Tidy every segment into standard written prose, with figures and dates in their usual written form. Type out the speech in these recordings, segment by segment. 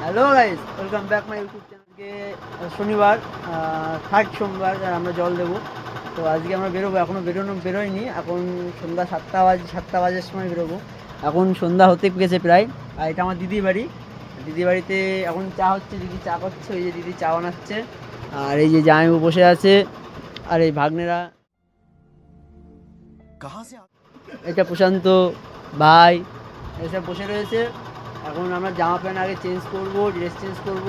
Hello guys, welcome back my YouTube চ্যানেলকে। শনিবার, third সোমবার আমরা জল দেবো। তো আজকে আমরা বেরোবো, এখনও বেরোয়নি। এখন সন্ধ্যা 7টা বাজের সময় বেরোবো। এখন সন্ধ্যা হতে গেছে প্রায়। আর এটা আমার দিদির বাড়ি। দিদির বাড়িতে এখন চা হচ্ছে, দিদি চা করছে, ওই যে দিদি চা বানাচ্ছে। আর এই যে জামাইবাবু বসে আছে, আর এই ভাগ্নেরা। এটা প্রশান্ত ভাই, এসব বসে রয়েছে। এখন আমরা জামা প্যান্ট আগে চেঞ্জ করব, ড্রেস চেঞ্জ করব,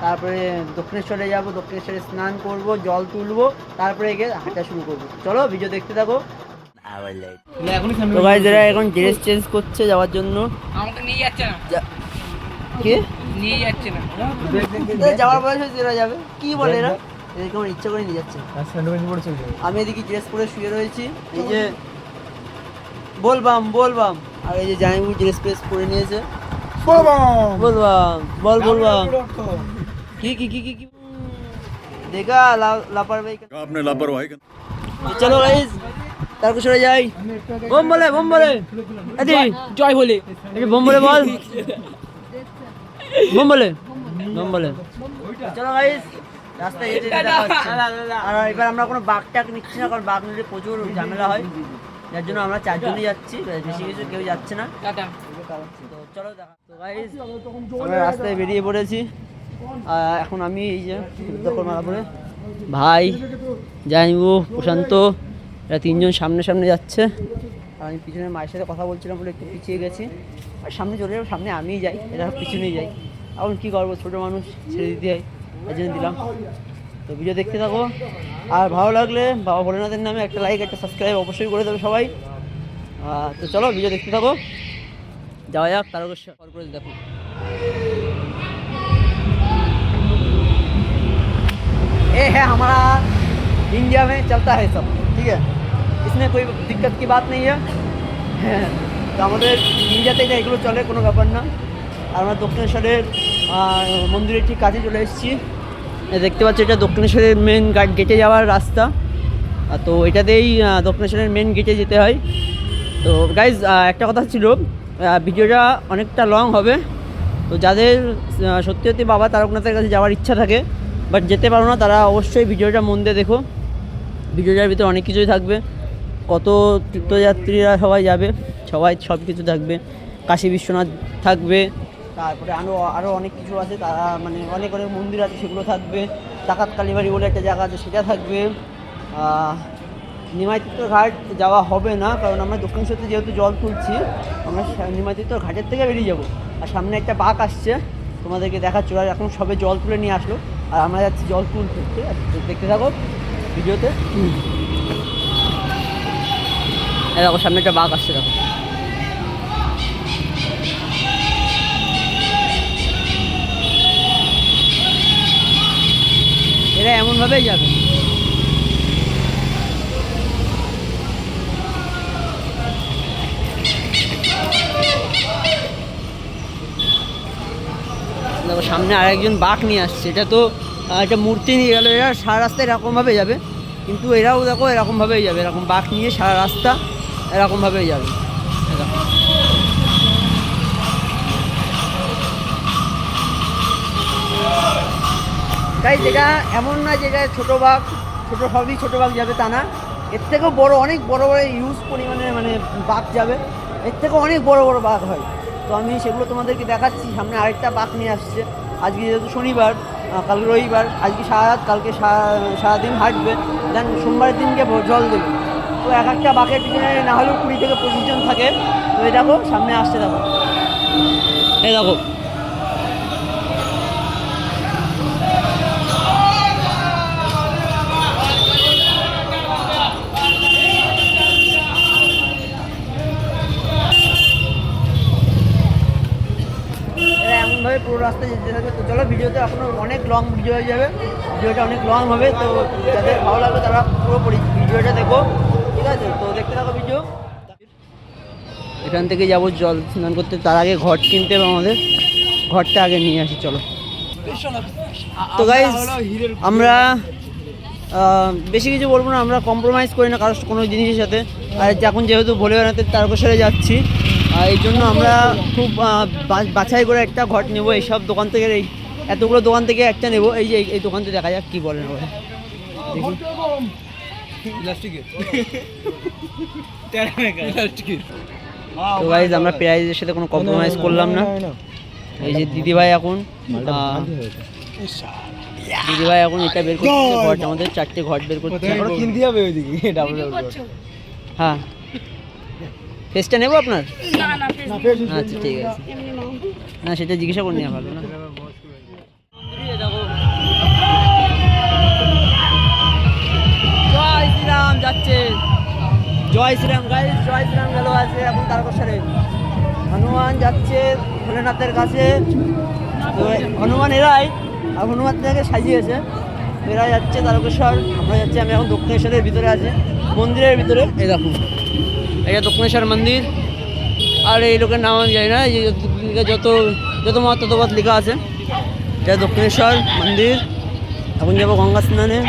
তারপরে দক্ষিণেশ্বরে যাব, দক্ষিণেশ্বরে স্নান করব, জল তুলবো, তারপরে গিয়ে হাঁটা শুরু করব। চলো ভিডিও দেখতে থাকো। তো গাইস, এরা এখন ড্রেস চেঞ্জ করছে যাওয়ার জন্য। আমাকে নিয়ে যাচ্ছে না, কে নিয়ে যাচ্ছে না। যাওয়ার বয়স হয়েছে, এরা যাবে কি বলে এরা? এদেরকে আমার ইচ্ছা করে নিয়ে যাচ্ছে। আমি এদিকে ড্রেস পরে শুয়ে রয়েছি, এই যে বলবাম বলবাম। আর এই যে জামাইবাবু ড্রেস ফ্রেস পরে নিয়েছে। বলবাম কি কি কি কি কি দেখা লাপারবাহি। आपने लापरवाही कर চলো গাইস, তারপর সরে যাই। বোম বলে আদি জয় বলে এই বোম বলে বল, বোম বলে। চলো গাইস, রাস্তায় যেতে যেতে দেখা হচ্ছে। আর এবার আমরা কোনো বাঘটাক নিচ্ছি না, কারণ বাঘ নিলে প্রচুর ঝামেলা হয়। যার জন্য আমরা চারজনই যাচ্ছি, বেশি কিছু কেউ যাচ্ছে না। টাটা। তো চলো দেখা। তো গাইস, আমরা রাস্তায় বেরিয়ে পড়েছি। এখন আমি এই যে মালা পরে ভাই, জামাইবাবু, প্রশান্ত, এরা তিনজন সামনে সামনে যাচ্ছে। আর আমি পিছনে মায়ের সাথে কথা বলছিলাম বলে একটু পিছিয়ে গেছি। আর সামনে চলে যাবো, সামনে আমিই যাই, এরা পিছনেই যাই। এখন কী করবো, ছোটো মানুষ, ছেড়ে দিতে হয়, এই জন্য দিলাম। তো ভিডিও দেখতে থাকো। আর ভালো লাগলে বাবা ভোলেনাথের নামে একটা লাইক, একটা সাবস্ক্রাইব অবশ্যই করে দেবে সবাই। তো চলো ভিডিও দেখতে থাকো, যাওয়া যাক তারকেশ্বর। কল করে দেখো। ये है हमारा इंडिया में चलता है सब, ठीक है, इसमें कोई दिक्कत की बात नहीं है। তো আমাদের ইন্ডিয়াতে এটা এগুলো চলে, কোনো ব্যাপার না। আর আমরা দক্ষিণেশ্বরের মন্দিরের ঠিক কাছে চলে এসেছি। দেখতে পাচ্ছি এটা দক্ষিণেশ্বরের মেন গেটে যাওয়ার রাস্তা। তো এটাতেই দক্ষিণেশ্বরের মেন গেটে যেতে হয়। তো গাইজ, একটা কথা ছিল, ভিডিওটা অনেকটা লং হবে। তো যাদের সত্যি সত্যি বাবা তারকনাথের কাছে যাওয়ার ইচ্ছা থাকে বাট যেতে পারো না, তারা অবশ্যই ভিডিওটা মন দিয়ে দেখো। ভিডিওটার ভিতরে অনেক কিছুই থাকবে, কত তীর্থযাত্রীরা সবাই যাবে, সব কিছু থাকবে। কাশী বিশ্বনাথ থাকবে, তারপরে আরও অনেক কিছু আছে, তারা মানে অনেক অনেক মন্দির আছে, সেগুলো থাকবে। ডাকাত কালীবাড়ি বলে একটা জায়গা আছে, সেটা থাকবে। নিমাইতীর্থ ঘাট যাওয়া হবে না, কারণ আমরা দক্ষিণেশ্বরতে যেহেতু জল তুলছি, আমরা নিমাইতীর্থ ঘাটের থেকে বেরিয়ে যাব। আর সামনে একটা বাঘ আসছে, তোমাদেরকে দেখাচ্ছি। আর এখন সবে জল তুলে নিয়ে আসলো, আর আমরা যাচ্ছি জল তুলতে। ঠিক আছে, দেখতে থাকো ভিডিওতে। দেখো সামনে একটা বাঘ আসছে, দেখো। এরা এমনভাবেই যাবে। দেখো সামনে আরেকজন বাঘ নিয়ে আসছে, এটা তো একটা মূর্তি নিয়ে গেল। এরা সারা রাস্তা এরকমভাবে যাবে, কিন্তু এরাও দেখো এরকমভাবেই যাবে, এরকম বাঘ নিয়ে সারা রাস্তা এরকমভাবেই যাবে। তাই যেটা এমন না যেটা ছোটো বাঘ, সবই ছোটো বাঘ যাবে তা না, এর থেকেও বড়, অনেক বড় বড় ইউজ পরিমাণে মানে বাঘ যাবে, এর থেকেও অনেক বড় বড় বাঘ হয়। তো আমি সেগুলো তোমাদেরকে দেখাচ্ছি। সামনে আরেকটা বাঘ নিয়ে আসছে। আজকে যেহেতু শনিবার, কালকে রবিবার, আজকে সারা রাত, কালকে সারাদিন হাঁটবে, দেন সোমবারের দিনকে জল দেবে। তো এক একটা বাঘের পিছনে না হলেও 20 থেকে 25 জন থাকে। তো এই দেখো সামনে আসছে, দেখো, এই দেখো। এমনভাবে পুরো রাস্তা যেতে থাকে। তো চলো, ভিডিওতে এখনও অনেক লং ভিডিও হয়ে যাবে, ভিডিওটা অনেক লং হবে। তো যাদের ভালো লাগবে তারা পুরোপুরি ভিডিওটা দেখো, ঠিক আছে? তো দেখতে থাকো ভিডিও। এখান থেকে যাবো জল স্নান করতে, তার আগে ঘট কিনতে হবে আমাদের, ঘরটা আগে নিয়ে আসি। চলো। তো গাইস, আমরা বেশি কিছু বলবো না, আমরা কম্প্রোমাইজ করি না কারোর কোনো জিনিসের সাথে। আর এখন যেহেতু ভোলেনাথের তারকেশ্বরে যাচ্ছি, এই জন্য আমরা খুব বাছাই করে একটা ঘট নেব এইসব দোকান থেকে, এই এতগুলো দোকান থেকে একটা নেব। এই যে এই দোকানটা দেখা যাক কী বলেন ওরা, দেখি। তো গাইজ আমরা প্রাইজের সাথে কোনো কম্প্রোমাইজ করলাম না। এই যে দিদিভাই এখন এটা বের করছে ঘট, আমাদের 4টে ঘট বের করছে। কিনতে হবে ওইদিকে হ্যাঁ, ফেসটা নেবো আপনার? না না আচ্ছা ঠিক আছে, না সেটা জিজ্ঞাসা করে নেওয়া ভালো না। জয় শ্রীরাম যাচ্ছে, জয় শ্রীরাম গাইজ, জয় শ্রীরাম গেল আছে এখন তারকেশ্বরে। হনুমান যাচ্ছে ভোলেনাথের কাছে। তো হনুমান এরাই, আর হনুমান থেকে সাজিয়েছে, এরা যাচ্ছে তারকেশ্বর, আমরা যাচ্ছি। আমি এখন দক্ষিণেশ্বরের ভিতরে আছি, মন্দিরের ভিতরে। এই দেখুন এটা দক্ষিণেশ্বর মন্দির। আর এই লোকের নাম আমি জানি না, এই যে যত মত ততবাদ লেখা আছে। এটা দক্ষিণেশ্বর মন্দির। এখন যাবো গঙ্গা স্নানে।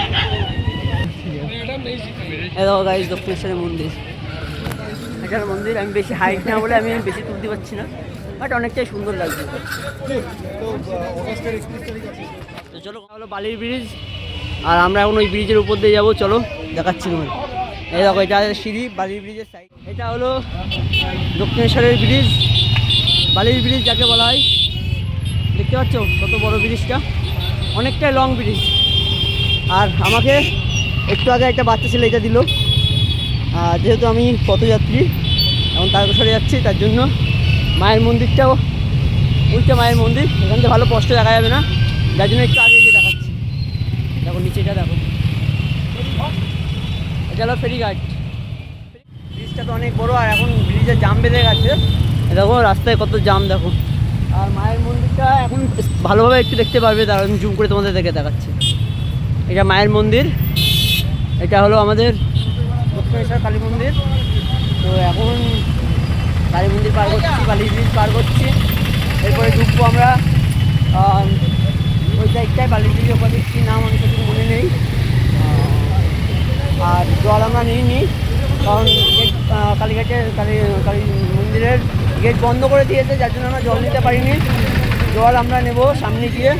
এই দেখো গাইজ দক্ষিণেশ্বরের মন্দির, এটার মন্দির। আমি বেশি হাইট না বলে আমি বেশি তুলতে পারছি না, বাট অনেকটাই সুন্দর লাগছে। তো চলো, হলো বালির ব্রিজ, আর আমরা এখন ওই ব্রিজের উপর দিয়ে যাবো। চলো দেখাচ্ছি তোমার। এই দেখো এটা সিঁড়ি, বালির ব্রিজের সাইড। এটা হলো দক্ষিণেশ্বরের ব্রিজ, বালির ব্রিজ যাকে বলা হয়। দেখতে পাচ্ছ কত বড় ব্রিজটা, অনেকটাই লং ব্রিজ। আর আমাকে একটু আগে একটা বাচ্চা ছেলে এটা দিল। যেহেতু আমি পথযাত্রী, এখন তারকেশ্বরে যাচ্ছি, তার জন্য মায়ের মন্দিরটাও ওইটা মায়ের মন্দির, এখান থেকে ভালো স্পষ্ট দেখা যাবে না, যার জন্য একটু আগে গিয়ে দেখাচ্ছি। দেখো নিচেটা দেখো, এটা হলো ফেরিঘাট। ব্রিজটা তো অনেক বড়, আর এখন ব্রিজে জাম বেঁধে গেছে। দেখো রাস্তায় কত জাম দেখো। আর মায়ের মন্দিরটা এখন ভালোভাবে একটু দেখতে পারবে, তার আমি জুম করে তোমাদের দেখাচ্ছি। এটা মায়ের মন্দির, এটা হলো আমাদের দক্ষিণেশ্বর কালী মন্দির। তো এখন কালী মন্দির পার করছি, বালি ব্রিজ পার করছি, এরপরে ঢুকবো আমরা ওই সাইডটায় বালি ব্রিজের ওপরে। কী নাম আমি সঠিক মনে নেই। আর জল আমরা নিইনি, কারণ গেট কালীঘাটের কালী মন্দিরের গেট বন্ধ করে দিয়েছে, যার জন্য আমরা জল নিতে পারিনি। জল আমরা নেব সামনে গিয়ে,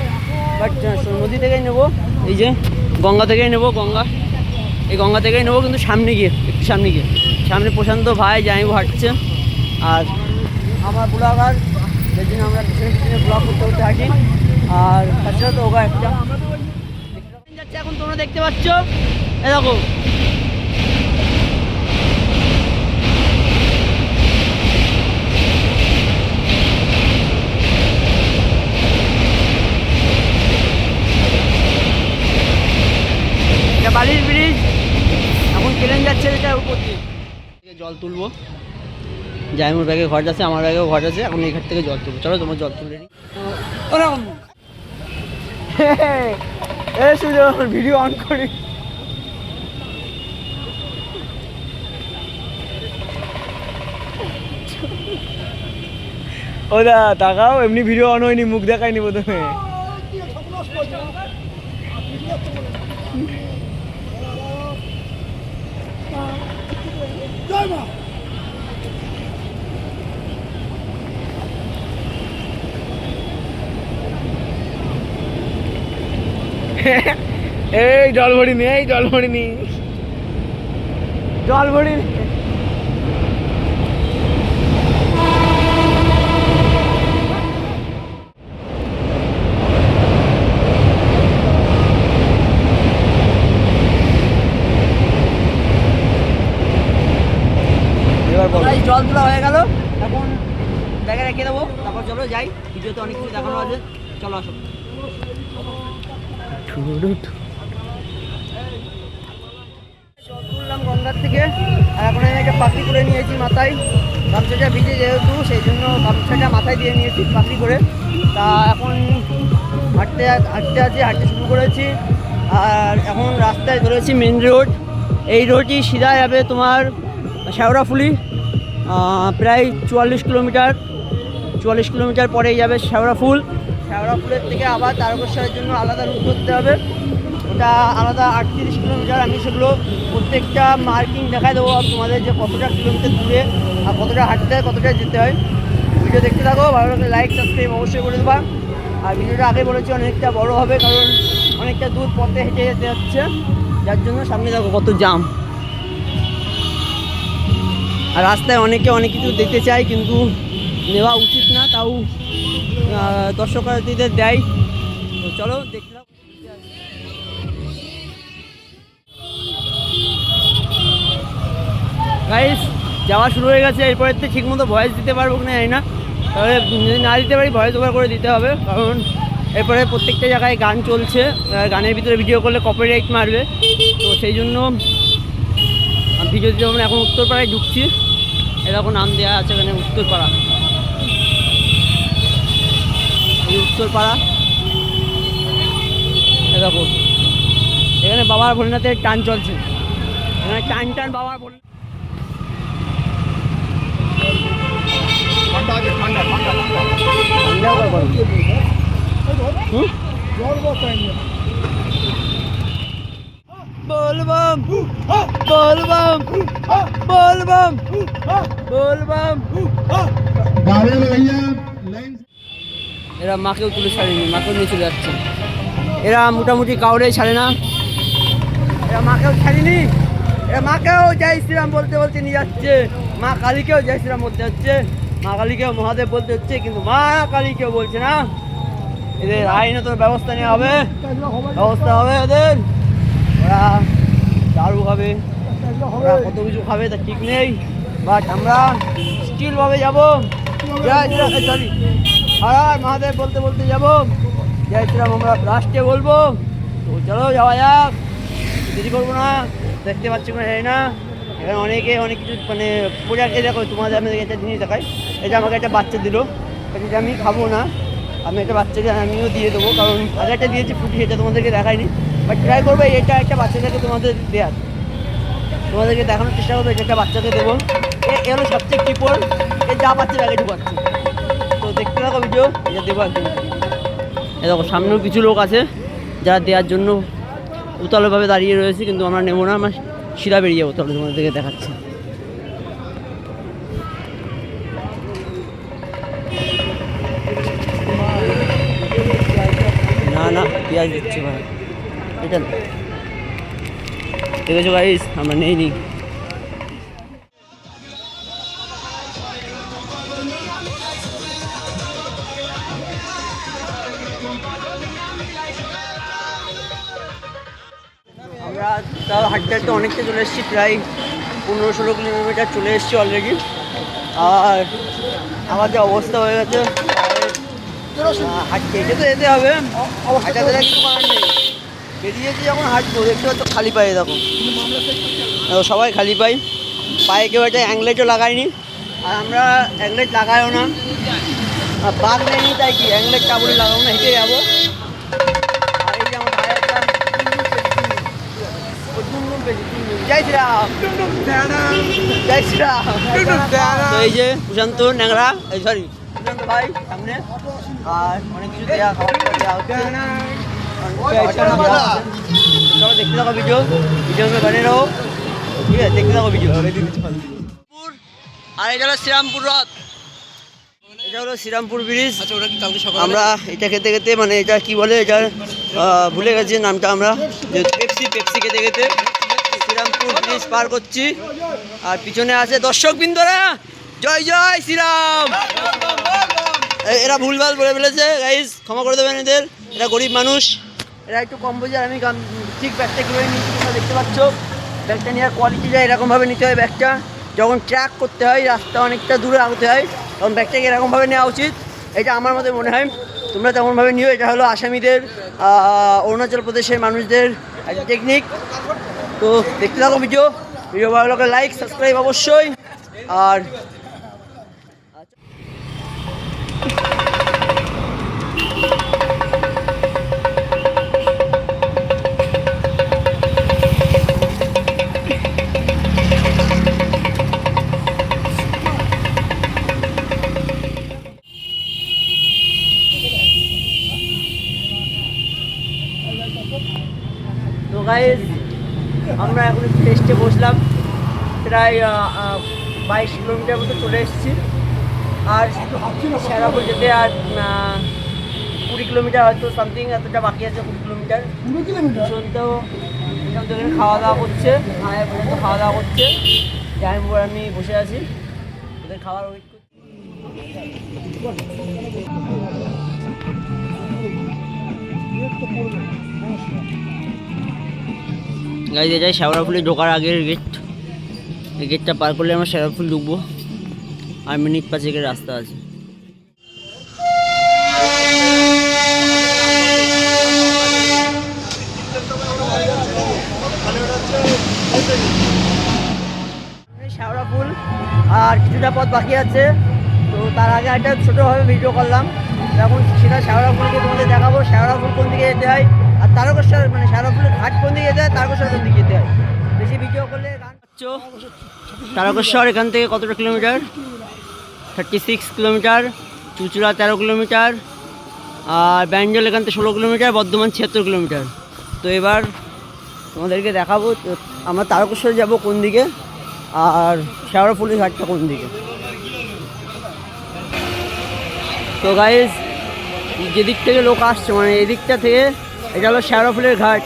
বাট নদী থেকেই নেব। এই যে গঙ্গা থেকেই নেব, এই গঙ্গা থেকেই নেবো, কিন্তু সামনে গিয়ে, একটু সামনে গিয়ে। সামনে প্রশান্ত ভাই জামাইবু হাঁটছে, আর আমার ব্লগার, যার জন্য আমরা পিছনে ব্লগ করতে হাঁটি। আর তাছাড়া তো ওগা একটা যাচ্ছে এখন, তোমরা দেখতে পাচ্ছ। এ দেখো এটা বালির ব্রিজ, এখন ট্রেন যাচ্ছে এটার উপর দিয়ে। জল তুলবো, জাইমুর ব্যাগে ঘট আছে, আমার ব্যাগেও ঘট আছে। এখন এই ঘাট থেকে জল তুলবো, চলো তোমার জল তুলে নিই। ওরকম ভিডিও অন করি। ওদা তাকাও, এমনি ভিডিও অন হয়নি, মুখ দেখায়নি প্রথমে। এই জল ভরিনি, এই জল ভরিনি, জল ভরিনি। জল তোলা হয়ে গেল, এখন ব্যাগে রেখে দেবো, তারপর চলো যাই। ভিডিওতে অনেক কিছু দেখানো আছে, চলো আসো। জল তুললাম গঙ্গার থেকে, আর এখন আমি একটা পাখি করে নিয়েছি মাথায়। গামছাটা ভিজে যেহেতু, সেই জন্য গামছাটা মাথায় দিয়ে নিয়েছি পাখি করে। তা এখন হাঁটতে শুরু করেছি। আর এখন রাস্তায় ধরেছি মেন রোড। এই রোডটি সিধা যাবে তোমার শেওড়াফুলি, প্রায় 44 কিলোমিটার পরেই যাবে শেওড়াফুলের থেকে আবার তারকেশ্বরের জন্য আলাদা রুট করতে হবে, ওটা আলাদা 38 কিলোমিটার। আমি সেগুলো প্রত্যেকটা মার্কিং দেখাই দেবো তোমাদের, যে কতটা কিলোমিটার দূরে আর কতটা হাঁটতে হয় কতটা যেতে হয়। ভিডিও দেখতে থাকো, ভালো লাগলে লাইক সাবস্ক্রাইব অবশ্যই করে দেবা। আর ভিডিওটা আগে বলেছি অনেকটা বড় হবে, কারণ অনেকটা দূর পথে হেঁটে যেতে হচ্ছে, যার জন্য সামনে দেখো কত জাম। আর রাস্তায় অনেকে অনেক কিছু দেখতে চায়, কিন্তু নেওয়া উচিত না, তাও দর্শকার্থীদের দেয়। তো চলো দেখলাম। গাইস যাওয়া শুরু হয়ে গেছে, এরপরে তো ঠিক মতো ভয়েস দিতে পারবো কিনা জানি না, তাহলে যদি না দিতে পারি ভয়েস ওভার করে দিতে হবে, কারণ এরপরে প্রত্যেকটা জায়গায় গান চলছে, গানের ভিতরে ভিডিও করলে কপিরাইট মারবে। তো সেই জন্য ভিডিও যেমন এখন উত্তরপাড়ায় ঢুকছি, এরকম নাম দেওয়া আছে এখানে উত্তরপাড়া, এই উত্তরপাড়া। এরকম এখানে বাবার ভোলেনাথের টান চলছে, এখানে টান টান বাবার ভোলেনাথ। बोलबम बोलबम बोलबम बोलबम। এরা মাকেও তুলে ছাড়েনি, মাকেও নিয়ে চলে যাচ্ছে। এরা মোটামুটি কাউরে ছাড়ে না, এরা মাকেও ছাড়েনি, এরা মাকেও জয় শ্রীরাম বলতে বলতে নিয়ে যাচ্ছে, মা কালীকেও জয় শ্রীরাম বলতে হচ্ছে, মা কালীকেও মহাদেব বলতে হচ্ছে, কিন্তু মা কালীকেও বলছে না। এদের আইনত ব্যবস্থা নেওয়া হবে, ব্যবস্থা হবে এদের। ওরা দারু খাবে, ওরা কত কিছু খাবে তা ঠিক নেই, বাট আমরা স্টিলভাবে যাবো। জয় শ্রীরাম, সরি হর হর মহাদেব বলতে বলতে যাবো, জয় শ্রীরাম আমরা লাস্টে বলবো। তো চলো যাওয়া যাক, দেরি করবো না। দেখতে পাচ্ছি না জানি না, এখানে অনেকে অনেক কিছু মানে প্রোডাক্ট। দেখো তোমাদের আমি একটা জিনিস দেখাই, এটা আমাকে একটা বাচ্চা দিল, এটা আমি খাবো না, আমি একটা বাচ্চাকে আমিও দিয়ে দেবো, কারণ আগে একটা দিয়েছি ফুটি, সেটা তোমাদেরকে দেখাইনি, বাট ট্রাই করবো এটা একটা বাচ্চাটাকে তোমাদের দেওয়ার, তোমাদেরকে দেখানোর চেষ্টা করবো। এটা একটা বাচ্চাকে দেবো, এ হলো সবচেয়ে চিপল, এ যা পাচ্ছে ব্যাগে ঢুকাচ্ছে। তো দেখতে থাকো ভিডিও, এটা দেবো একদিন। এ দেখো সামনেও কিছু লোক আছে যারা দেওয়ার জন্য উতালভাবে দাঁড়িয়ে রয়েছে, কিন্তু আমরা নেবো না, আমার শিরা বেরিয়ে যাবো। তাহলে তোমাদেরকে দেখাচ্ছি। না না পেঁয়াজ দিচ্ছে ভাই, এটা দেখেছো গাইস, আমরা নেই নি। আমরা তাও হাঁটতে হাঁটতে অনেকটা চলে এসেছি, প্রায় 15-16 কিলোমিটার চলে এসেছি অলরেডি। আর আমার যে অবস্থা হয়ে গেছে, হাঁটতে হেঁটে তো যেতে হবে, হাঁটাতে কিছু করার নেই। বেরিয়েছি যখন হাঁটবো, দেখতে পাচ্ছ খালি পায়ে, দেখো সবাই খালি পাই, পায়ে কেউ একটা অ্যাংলেটও লাগায়নি, আর আমরা অ্যাংলেট লাগাইও না, বাদ নেয়নি তাই কি অ্যাংলেটটা বলে লাগাবো না, হেঁটে যাবো। আর এই যে আমার ভাই একটা জয় শ্রীরাম, জয় শ্রীরাম। তো এই যে প্রশান্ত ন্যাংরা, এই সরি প্রশান্ত ভাই সামনে, আর অনেক কিছু দেওয়া খাবার দেওয়া হচ্ছে। চলো দেখতে থাকো ভিডিও, ভিডিও বানিয়ে রাখো, ঠিক আছে? দেখতে থাকো ভিডিও। আর এটা হলো শ্রীরামপুর রথ, এটা হলো শ্রীরামপুর ব্রিজ। আমরা এটা খেতে খেতে, মানে এটা কি বলে, এটা ভুলে গেছি নামটা, আমরা পেপসি খেতে খেতে শ্রীরামপুর ব্রিজ পার করছি। আর পিছনে আছে দর্শকবৃন্দরা, জয় জয় শ্রীরাম। এরা ভুলভাল বলে ফেলেছে গাইস, ক্ষমা করে দেবেন এদের, এরা গরিব মানুষ, এরা একটু কম বোঝে। আমি ঠিক ব্যাগটা কীভাবে নিচ্ছি তোমরা দেখতে পাচ্ছ, ব্যাগটা নেওয়ার কোয়ালিটি যায় এরকমভাবে নিতে হয়। ব্যাগটা যখন ট্র্যাক করতে হয়, রাস্তা অনেকটা দূরে আনতে হয়, তখন ব্যাগটাকে এরকমভাবে নেওয়া উচিত, এটা আমার মতে মনে হয়। তোমরা তেমনভাবে নিও, এটা হলো আসামিদের, অরুণাচল প্রদেশের মানুষদের একটা টেকনিক। তো দেখতে থাকো ভিডিও, ভিডিও ভালো লাগলে লাইক সাবস্ক্রাইব অবশ্যই। আর তো গাইস আমরা এখন একটু রেস্টে বসলাম, প্রায় 22 কিলোমিটার মতো চলে এসেছি। আর শেরাপুর যেতে আর 20 কিলোমিটার হয়তো সামথিং এতটা বাকি আছে, 20 কিলোমিটার। তো এখান থেকে খাওয়া দাওয়া করছে, ভাইয়া পর্যন্ত খাওয়া দাওয়া করছে, আমি বসে আছি ওদের খাবার ওয়েট করছি। গাড়িতে যাই শেওড়াফুলি ঢোকার আগের গেট, এই গেটটা পার করলে আমরা শেওড়াফুলি ঢুকবো, আর মিনিট 5 রাস্তা আছে। শেওড়াফুল আর কিছুটা পথ বাকি আছে, তো তার আগে একটা ছোটোভাবে ভিডিও করলাম, এখন সেটা শেওড়াফুলকে তোমাদের দেখাবো। শেওড়াফুল কোন দিকে যেতে হয় আর তারকেশ্বর মানে শেওড়াফুলের ঘাট কোন দিকে যেতে হয়, তারকেশ্বর কোন দিকে যেতে হয়। বেশি ভিডিও করলে গান পাচ্ছ। তারকেশ্বর এখান থেকে কতটা কিলোমিটার? 36 কিলোমিটার। চুচুড়া 13 কিলোমিটার। আর ব্যান্ডেল এখান থেকে 16 কিলোমিটার। বর্ধমান 76 কিলোমিটার। তো এবার তোমাদেরকে দেখাবো আমরা তারকেশ্বর যাব কোন দিকে আর শেওড়াফুলের ঘাটটা কোন দিকে। তো গাইজ যেদিক থেকে লোক আসছে মানে এদিকটা থেকে এটা হলো শেওড়াফুলের ঘাট,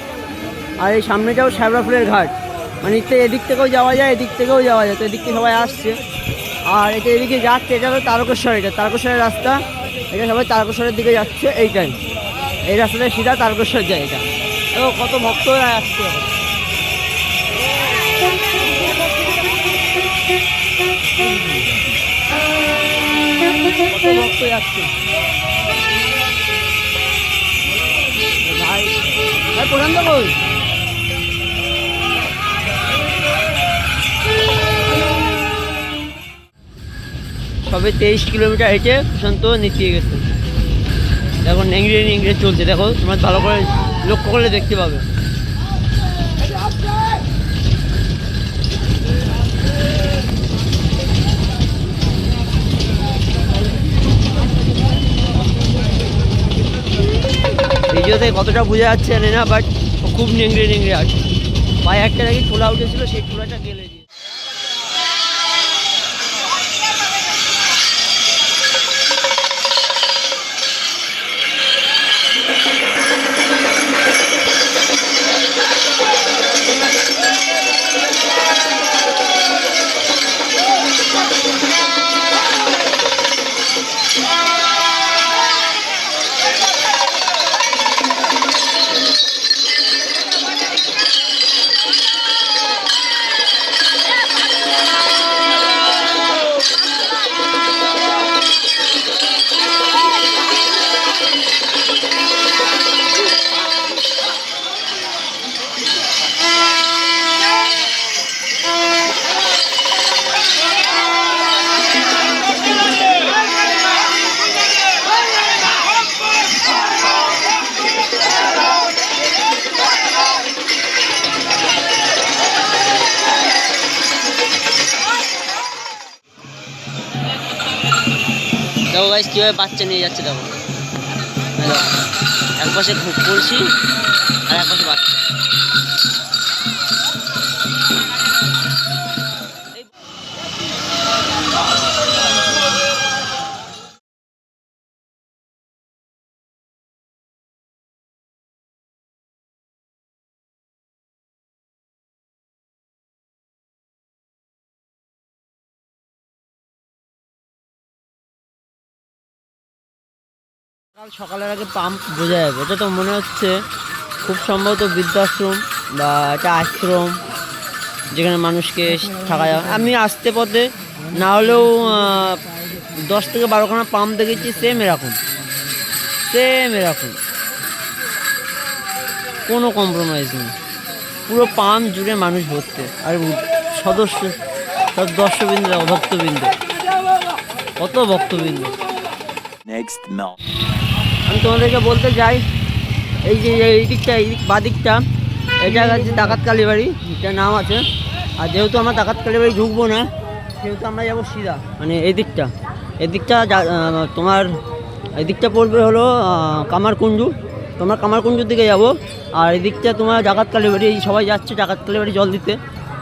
আর এই সামনেটাও শেওড়াফুলের ঘাট, মানে এদিক থেকেও যাওয়া যায়, এদিক থেকেও যাওয়া যায়। তো এদিক থেকে সবাই আসছে আর এটা এদিকে যাচ্ছে, এটা হলো তারকেশ্বর, এটা তারকেশ্বরের রাস্তা, এটা সবাই তারকেশ্বরের দিকে যাচ্ছে। এইটাই এই রাস্তাটা সিধা তারকেশ্বর যায়। এটা তো কত ভক্তরা আসছে, কত ভক্ত যাচ্ছে ভাই। ভাই প্রশান্ত কই? সবে 23 কিলোমিটার হেঁটে প্রশান্ত নিচে গেছে। দেখো নেংড়ে নেংড়ে চলছে, দেখো তোমার ভালো করে লক্ষ্য করলে দেখতে পাবে। ভিডিওতে কতটা বোঝা যাচ্ছে জানি না, বাট খুব নেংড়ে নেংড়ে আছে। পায়ে একটা নাকি ছোলা উঠেছিল, সেই ছোলাটা গেলে দিয়ে। দেখো গাইস কীভাবে বাচ্চা নিয়ে যাচ্ছে, দেখো এক পাশে খুব কলসি আর এক পাশে বাচ্চা। কাল সকালের আগে পাম্প বোঝা যাবে, এটা তো মনে হচ্ছে খুব সম্ভবত বৃদ্ধাশ্রম বা একটা আশ্রম যেখানে মানুষকে থাকা যায়। আমি আসতে পথে না হলেও 10 থেকে 12খানা পাম্প দেখেছি, সেম এরকম কোনো কম্প্রোমাইজ নেই, পুরো পাম্প জুড়ে মানুষ ভর্তি। আর সদস্য সব দর্শকবৃন্দ, ভক্তবৃন্দ, কত ভক্তবৃন্দ। আমি তোমাদেরকে বলতে চাই এই যে এই দিকটা, এই বাদিকটা, এটা হচ্ছে ডাকাত কালীবাড়ি, এটার নাম আছে। আর যেহেতু আমরা ডাকাত কালীবাড়ি ঢুকবো না, সেহেতু আমরা যাবো সিধা মানে এদিকটা তোমার এদিকটা পড়বে হলো কামারকুঞ্জু, তোমার কামারকুঞ্জুর দিকে যাবো। আর এদিকটা তোমার ডাকাত কালীবাড়ি, সবাই যাচ্ছে ডাকাত কালীবাড়ি জল দিতে,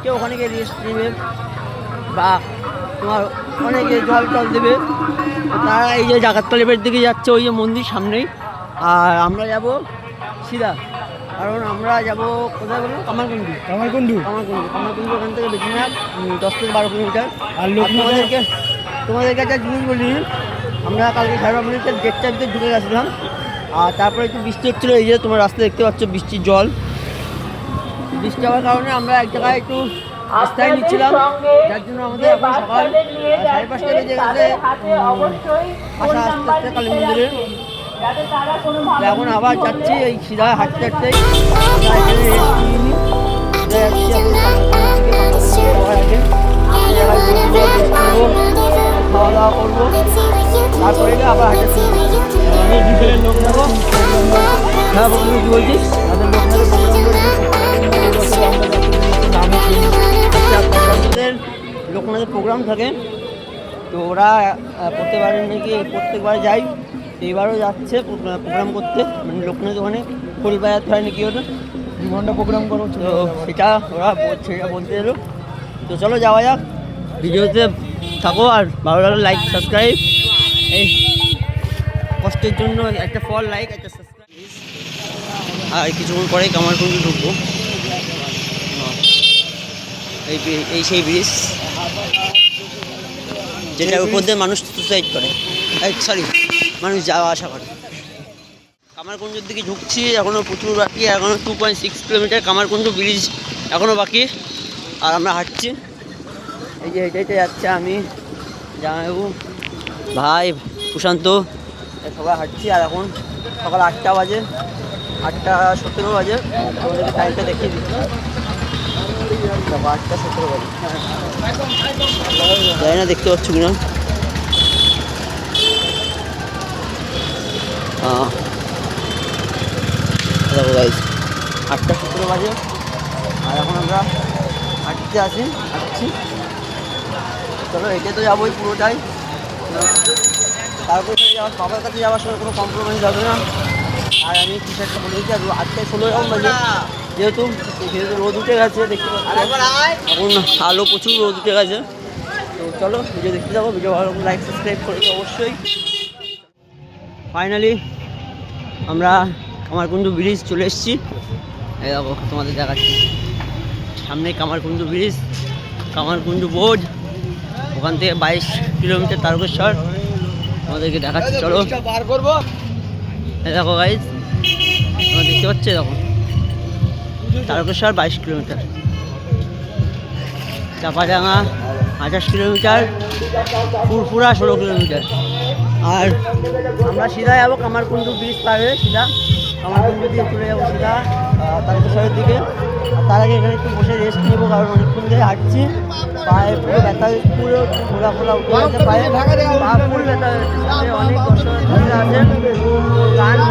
কেউ ওখানে গিয়ে রেস্ট নেবে বা তোমার অনেকে জল টল দেবে। তারা এই যে জাগাততলা এবার দিকে যাচ্ছে, ওই যে মন্দির সামনেই। আর আমরা যাব সিধা, কারণ আমরা যাব কোথায় বলবো, কামারকুণ্ডু। কামারকুণ্ডু ওখান থেকে বেশি না 10 থেকে 12 কিলোমিটার। আর লোকনাথ তোমাদেরকে একটা জিনিস বলি, আমরা কালকে 11:30 দেড়টার ভিতরে ঢুকে গেছিলাম। আর তারপরে একটু বৃষ্টি হচ্ছিলো, এই যে তোমার রাস্তা দেখতে পাচ্ছ বৃষ্টির জল। বৃষ্টি হওয়ার কারণে আমরা এক জায়গায় একটু রাস্তায় নিচ্ছিলাম, যার জন্য আমাদের এখন সকাল 5:30 বেজে গেছে আসা আস্তে আস্তে কালী মন্দিরে। এখন আবার যাচ্ছি এই সিধা হাঁটতে হাঁটতেই খাওয়া দাওয়া করবো, তারপরে আবার হাঁটতে লোক নেবো। হ্যাঁ বলবি কি বলছিস? তাদের লোক নেবে, লোকনাথের প্রোগ্রাম থাকে, তো ওরা প্রত্যেকবার নাকি প্রত্যেকবার যায়, এইবারও যাচ্ছে প্রোগ্রাম করতে। মানে লোকনাথ ওখানে ফুল বাজাতে হয় নাকি ওটা 2 ঘন্টা প্রোগ্রাম করো, তো সেটা ওরা বলতে এলো। তো চলো যাওয়া যাক, ভিডিওতে থাকো। আর ভালো লাগলে লাইক সাবস্ক্রাইব, এই কষ্টের জন্য একটা ফল, লাইক একটা সাবস্ক্রাইব। আর কিছুক্ষণ পরে কামারকুণ্ডু ঢুকবো। এই সেই ব্রিজ যেটার উপর দিয়ে মানুষ সুসাইড করে, সরি মানুষ যাওয়া আসা করে। কামারকুণ্ডুর দিকে ঢুকছি, এখনও প্রচুর বাকি, এখনও 2.6 কিলোমিটার কামারকুণ্ডু ব্রিজ এখনও বাকি। আর আমরা হাঁটছি, এই যে এটাইতে যাচ্ছে আমি, জামাইবাবু, ভাই, প্রশান্ত, সবাই হাঁটছি। আর এখন সকাল 8টা বাজে, 8:17 বাজে। তোমাদেরকে টাইমটা দেখিয়ে দিচ্ছি, 8:17 বাজে। জানি না দেখতে পাচ্ছ কিনা। দেখো গাইজ 8:17 বাজে, আর এখন আমরা হাঁটতে হাঁটছি। চলো এটা তো যাবোই পুরোটাই, তারপরে যাওয়ার বাবার কাছে যাওয়ার সময় কোনো কম্প্রোমাইজ হবে না। আর আমি কিছু একটা বলে দিচ্ছি, আর 8:16 এরকম বাজে, যেহেতু রোদ উঠে গেছে, দেখতে পাচ্ছি এখন আলো, প্রচুর রোদ উঠে গেছে। তো চলো ভিডিও দেখতে যাবো, ভিডিও ভালো লাইক সাবস্ক্রাইব করে অবশ্যই। ফাইনালি আমরা কামারকুণ্ডু ব্রিজ চলে এসেছি। এই দেখো তোমাদের দেখাচ্ছি, সামনে কামারকুণ্ডু ব্রিজ, কামারকুণ্ডু বোর্ড, ওখান থেকে 22 কিলোমিটার তারকেশ্বর। তোমাদেরকে দেখাচ্ছি, চলো পার করবো। এই দেখো গাইজ, তোমরা দেখতে পাচ্ছ, দেখো তারকেশ্বর 22 কিলোমিটার, চাপাডাঙ্গা 28 কিলোমিটার, ফুরফুরা 16 কিলোমিটার। আর আমরা সিধা যাবো কামারকুণ্ডু ব্রিজ পার হয়ে, সিধা কামারকুণ্ডু দিয়ে চলে যাবো সিধা তারকেশ্বরের দিকে। আর তার আগে এখানে একটু বসে রেস্ট নেবো, কারণ অনেকক্ষণ ধরে হাঁটছি, পায়ে পুরো ব্যথা, পুরো ঘোরা উঠে গেছে, পায়ে ফুল ব্যথা হয়েছে। অনেক দর্শনার্থীরা আছে,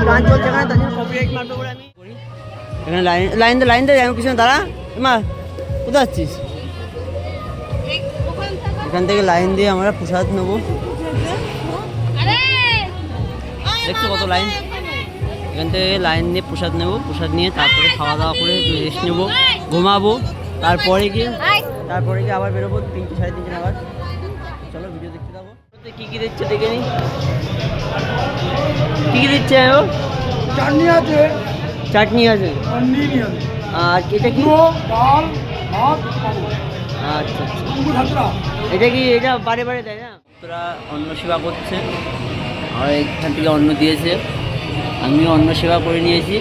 গান চলছে এখানে, তার জন্য কপিরাইট মারবে বলে আমি এখানে লাইন দিয়ে আমি পিছনে দাঁড়া। মা কোথায় যাচ্ছিস? এখান থেকে লাইন দিয়ে আমরা প্রসাদ নেবো, দেখছো কত লাইন। এখান থেকে লাইন দিয়ে প্রসাদ নেবো, প্রসাদ নিয়ে তারপরে খাওয়া দাওয়া করে রেস্ট নেবো, ঘুমাবো, তারপরে গিয়ে আবার বেরোবো 3টে 3:30 নাগাদ। চলো ভিডিও দেখতে থাকো। কী কী দিচ্ছে দেখে নিই, কী দিচ্ছে? চাটনি আছে, আর এটা কি? ডাল, ভাত, আচ্ছা, এটা কি, এটা বারে বারে দেয় না? তোরা অন্ন সেবা করছে, আর এখান থেকে অন্ন দিয়েছে, আমিও অন্ন সেবা করে নিয়েছি।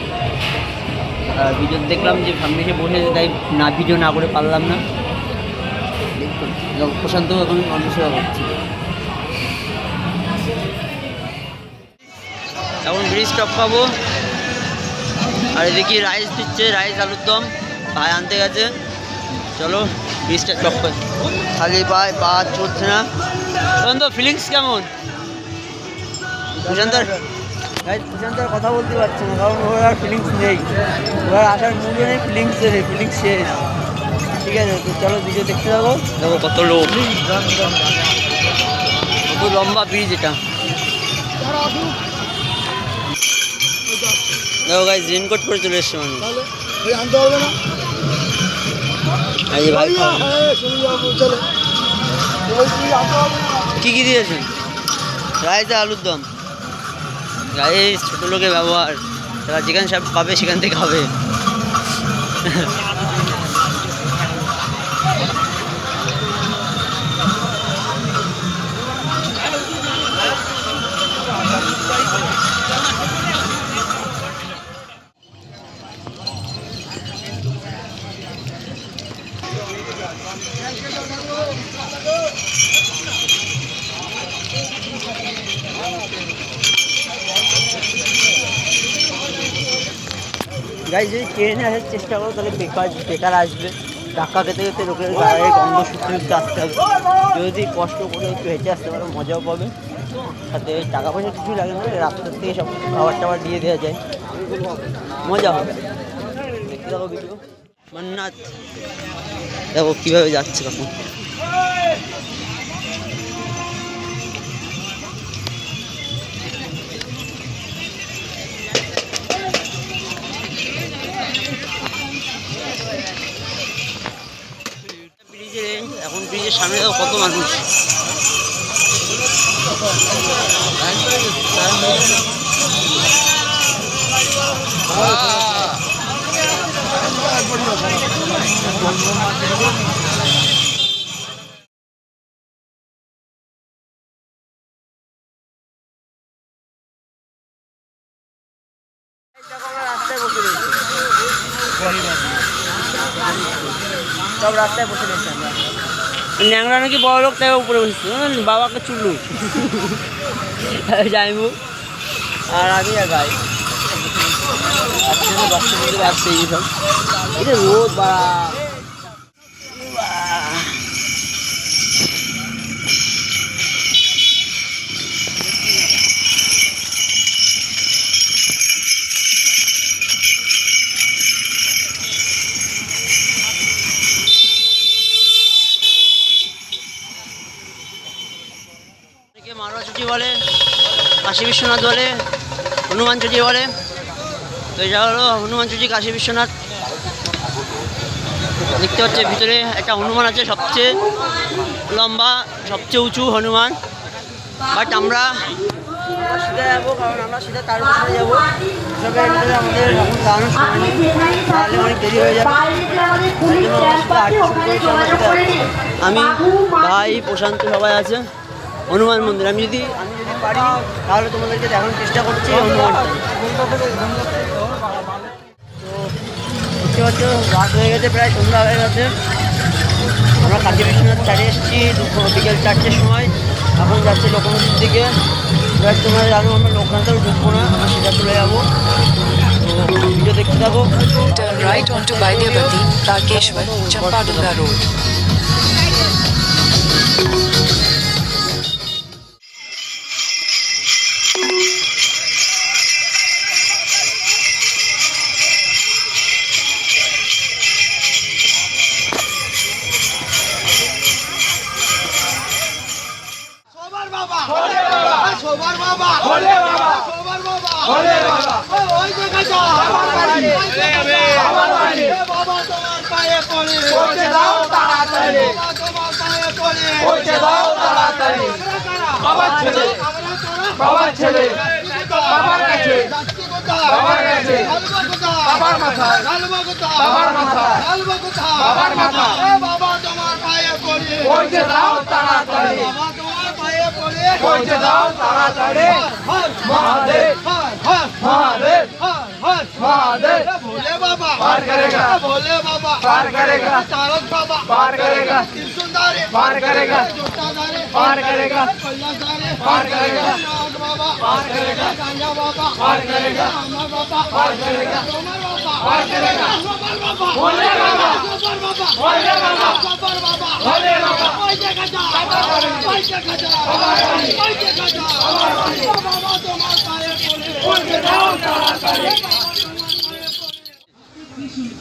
আর ভিডিও দেখলাম যে সামনে এসে বসেছে, তাই না ভিডিও না করে পারলাম না। প্রশান্ত এখন অন্ন সেবা করছে। এখন ব্রিজ টপ পাবো, আর এদিকে রাইস দিচ্ছে, রাইস আলুর দম, ভাই আনতে গেছে। চলো ব্রিজটা টপ করে, খালি পায়ে পা চলছে না। প্রশান্ত ফিলিংস কেমন? প্রশান্তর কথা বলতে পারছে না, কারণ ওর আর ফিলিংস নেই, ওর আসার মুডও নেই, ফিলিংস শেষ। ঠিক আছে, তো চলো ভিডিও দেখতে যাবো। দেখো কত লোক, কত লম্বা ব্রিজ এটা। দেখো গাইস, রেনকোট করে চলে এসছে মানুষ, আনতে পারবে না। এই যে ভাই কি কি দিয়েছেন? রাইতে আলুর দম। গাইস, ছোট লোকের ব্যবহার, তারা যেখানে সব পাবে সেখান থেকে খাবে। গাইস, যদি ট্রেনে আসার চেষ্টা করো তাহলে বেকার আসবে। ধাক্কা খেতে খেতে লোকের গায়ে গন্ধ শুকতে শুকতে আসতে হবে। যদি কষ্ট করে একটু হেঁটে আসতে পারো, মজাও পাবে, সাথে টাকা পয়সা কিছুই লাগে না, রাস্তার থেকে সব খাবার টাবার দিয়ে দেওয়া যায়, মজা হবে। দেখতে দেখো ভিডিও। মান্নাত দেখো কীভাবে যাচ্ছে তখন। এখন ব্রিজের সামনে দেখো কত মানুষ। রাস্তায় বসে রয়েছে, সব রাস্তায় বসে রয়েছে। আমরা ন্যাংরা নাকি বড় লোক, তাই উপরে বসেছি, বাবাকে চুল্লু যাইবু আর আমি আর গাই আসছে এইসব। এটা রোদ বাড়া। মারোয়া চুটি বলে, কাশী বিশ্বনাথ বলে, হনুমান চুটি বলে। তো এটা হলো হনুমান চুটি, কাশী বিশ্বনাথ। দেখতে পাচ্ছে ভিতরে একটা হনুমান আছে, সবচেয়ে লম্বা, সবচেয়ে উঁচু হনুমান। বাট আমরা সিধা যাবো, কারণ আমরা সিধা তার উপরে যাবো। সবাই আমাদের এখন দাঁড়ানোর সময় নেই, তাহলে অনেক দেরি হয়ে যাবে। আমি, ভাই, প্রশান্ত সবাই আছে। হনুমান মন্দির আমি যদি পারি তাহলে তোমাদেরকে দেখানোর চেষ্টা করছি হনুমানটা। তো দেখতে পাচ্ছ রাত হয়ে গেছে, প্রায় সন্ধ্যা হয়ে গেছে। আমরা কাশী বিশ্বনাথ ছাড়িয়ে এসেছি বিকেল 4টের সময়। এখন যাচ্ছি লোকনাথের দিকে। এবার তোমরা জানো আমরা লোকনাথেও ঢুকবো না, আমরা সেটা চলে যাবো। তো ভিডিও দেখতে থাকো। Turn right onto Baidyavati, Tarkeshwar, Champadunga Road. সবার বাবা ভোলে বাবা, সবার বাবা ভোলে বাবা। ওই দেখা যাও আমার বাড়ি, আমার বাড়ি। বাবা তোমার পায়ে পড়ে, পৌঁছে দাও তাড়াতাড়ি। বাবা তোমার পায়ে পড়ে, পৌঁছে দাও তাড়াতাড়ি। বাবার ছেলে, বাবার ছেলে, বাবার কাছে, বাবার কাছে, বাবার মাথা, বাবার মাথা, বাবার মাথা। বাবা তোমার পায়ে পড়ে, পৌঁছে দাও তাড়াতাড়ি। বাবা তোমার পায়ে পড়ে, পৌঁছে দাও তাড়াতাড়ি। মহাদেব, মহাদেব, মহাদেব। भोले बाबा पार करेगा, भोले बाबा पार करेगा, तारक बाबा पार करेगा, त्रिशूलधारी पार करेगा, जोटाधारी पार करेगा, कल्याणधारी पार करेगा, नाग बाबा पार करेगा, गांजा बाबा पार करेगा, अमर बाबा पार करेगा, सोमर बाबा पार करेगा, सोमर बाबा भोले बाबा, सोमर बाबा भोले बाबा, सोमर बाबा भोले बाबा। ओए देखा जा, ओए देखा जा, ओए देखा जा, बाबा तुम्हारे पाए बोले, बोले जाओ ताड़ाताड़ी।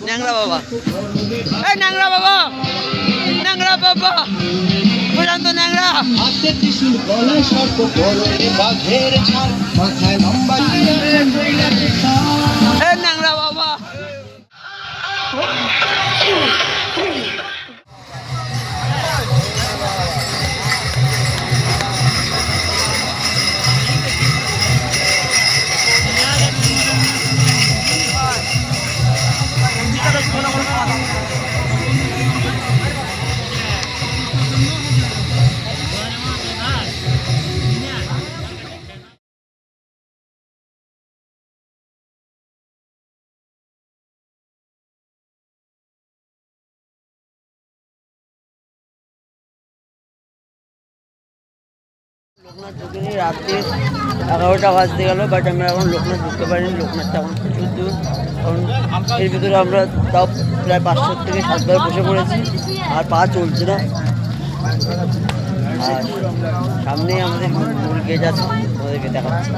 ন্যাংরা বাবা, এই ন্যাংরা বাবা, ন্যাংরা বাবা, প্রশান্ত ন্যাংরা। হাতে ত্রিশূল, গলায় সর্প, পরনে বাঘের ছাল, মাথায় লম্বা এই ন্যাংরা বাবা। লোকনাথ ঢুকিনি, রাত্রি 11টা বাজতে গেল, বাট আমরা এখন লোকনাথ ঢুকতে পারিনি। লোকনাথটা এখন প্রচুর দূর, কারণ এর ভিতরে আমরা তাও প্রায় 500 থেকে 7বার বসে পড়েছি, আর পা চলছে না। আর সামনেই আমাদের মূল গেট আছে, আমাদেরকে দেখাচ্ছে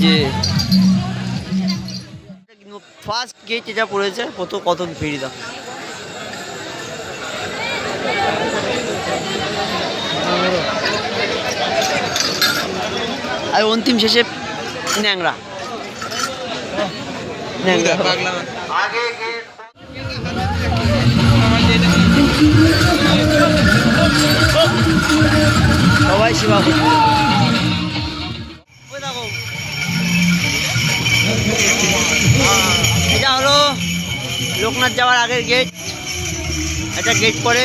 যে ফার্স্ট গেট যেটা পড়েছে, কত ভিড় দাও। আর অন্তিম শেষে ন্যাংরা সবাই সেবা করছে। এটা হলো লোকনাথ যাওয়ার আগের গেট। একটা গেট পরে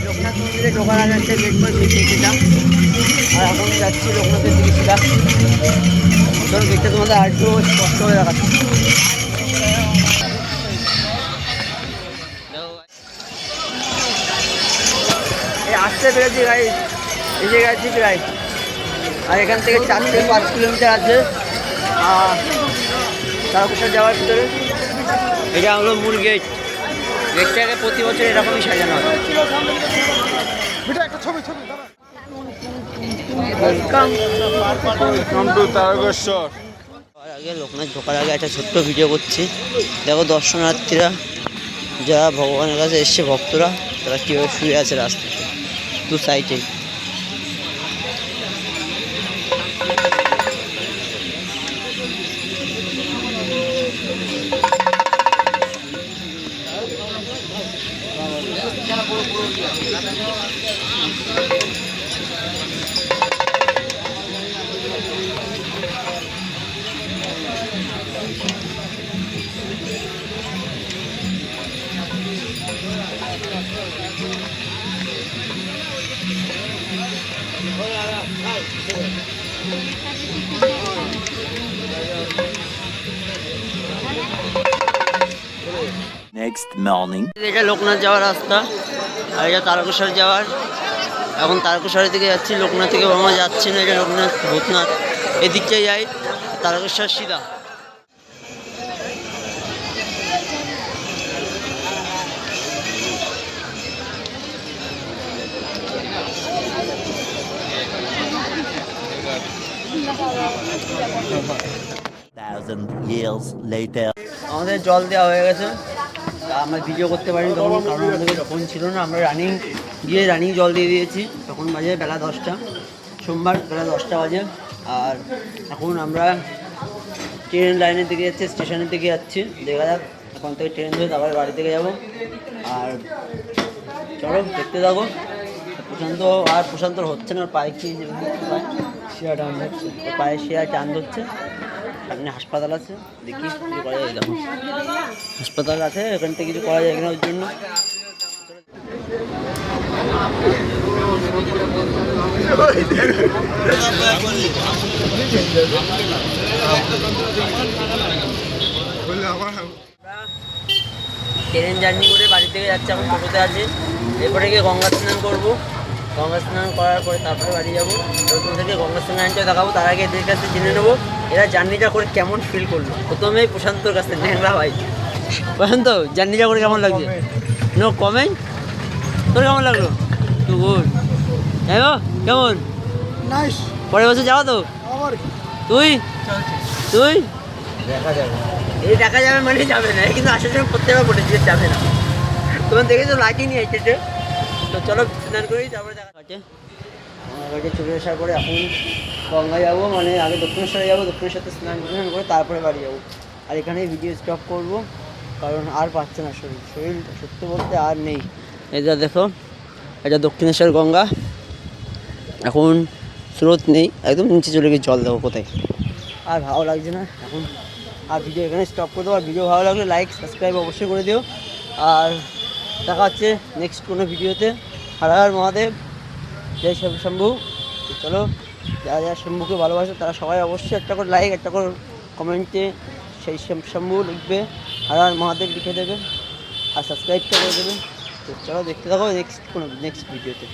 লোকনাথ মন্দিরে ঢোকার আগে একটা গেট পরে গেটটা, আর এখন যাচ্ছি লোকনাথের দিকে সিধা। ধরো গেটটা তোমাদের আর একটু স্পষ্ট হয়ে দেখাচ্ছি। এই আসতে পেরেছি গাড়ি, এসে গেছি প্রায়। আর এখান থেকে 4 থেকে 5 কিলোমিটার আছে তারকেশ্বর যাওয়ার ভিতরে। এটা হলো মূল গেট। গেটটাকে প্রতি বছর এরকমই সাজানো হয়। আগে লোকনাথ ঢোকার আগে একটা ছোট্ট ভিডিও করছি। দেখো দর্শনার্থীরা যারা ভগবানের কাছে এসছে, ভক্তরা, তারা কীভাবে শুয়ে আছে রাস্তাতে দু সাইডে। Next morning. এটা লোকনাথ যাওয়ার রাস্তা, আর এটা তারকেশ্বর যাওয়ার। এখন তারকেশ্বরের দিকে যাচ্ছি, লোকনাথ থেকে আমরা যাচ্ছি না। এটা লোকনাথ ভূতনাথ, এদিকটাই যাই, তারকেশ্বর সিধা। Thousand years later. আমাদের জল দেওয়া হয়ে গেছে, আমরা ভিডিও করতে পারিনি তখন, কারণ আমাদের ফোন ছিল না। আমরা রানিং জল দিয়ে দিয়েছি। তখন বাজে বেলা 10টা, সোমবার বেলা 10টা বাজে। আর এখন আমরা ট্রেন লাইনের দিকে যাচ্ছি, স্টেশনের দিকে যাচ্ছি। দেখা যাক, এখন থেকে ট্রেন ধরে তারপরে বাড়ি থেকে যাবো। আর চলো দেখতে থাকো। প্রশান্তর হচ্ছে না, পায়ে কি শিরা টান ধরছে, পায়ে শিরা টান ধরছে। সামনে হাসপাতাল আছে, দেখি কিছু করা যায়। দেখো হাসপাতাল আছে, এখান থেকে কিছু করা যায় না ওর জন্য। ট্রেন জার্নি করে বাড়ি থেকে যাচ্ছে, এখন টোটোতে আছি। এরপরে গিয়ে গঙ্গা স্নান করবো। গঙ্গা স্নান করার পরে তারপরে বাড়ি যাবো। তোমাদেরকে গঙ্গা স্নানটা দেখাবো। তার আগে এদের কাছে জেনে নেবো এরা জার্নিটা করে কেমন ফিল করলো। প্রথমেই প্রশান্তর কাছে ন্যাংরা ভাই। প্রশান্ত, জার্নিটা করে কেমন লাগছে? No comment. তোর কেমন লাগলো? Too good. হ্যালো, কেমন? নাইস। পরের বছর যাবো তো? তুই দেখা যাবে। এই দেখা যাবে মানে যাবে না, কিন্তু আসার সময় প্রত্যেকবার বলেছি যাবে না। তোমার দেখেছো লাইটিং নিয়ে এসেছে। তো চলো স্নান করি, তারপরে দেখা আছে। আমার বাড়িতে চলে আসার পরে এখন গঙ্গা যাবো, মানে আগে দক্ষিণেশ্বরে যাবো, দক্ষিণেশ্বরে স্নান করে তারপরে বাড়ি যাবো। আর এখানেই ভিডিও স্টপ করবো, কারণ আর পাচ্ছে না শরীর সত্যি বলতে আর নেই। এটা দেখো, এটা দক্ষিণেশ্বর গঙ্গা। এখন স্রোত নেই, একদম নিচে চলে গিয়ে জল দেবো কোথায়। আর ভালো লাগছে না এখন। আর ভিডিও এখানে স্টপ করে দেবো। আর ভিডিও ভালো লাগলে লাইক সাবস্ক্রাইব অবশ্যই করে দিও। আর দেখা হচ্ছে নেক্সট কোনো ভিডিওতে। হর হর মহাদেব, জয় শম্ভু। চলো, যারা শম্ভুকে ভালোবাসে তারা সবাই অবশ্যই একটা করে লাইক, একটা করে কমেন্টে সেই শম্ভু লিখবে, হর হর মহাদেব লিখে দেবে, আর সাবস্ক্রাইবটা করে দেবে। তো চলো দেখতে থাকো নেক্সট ভিডিওতে।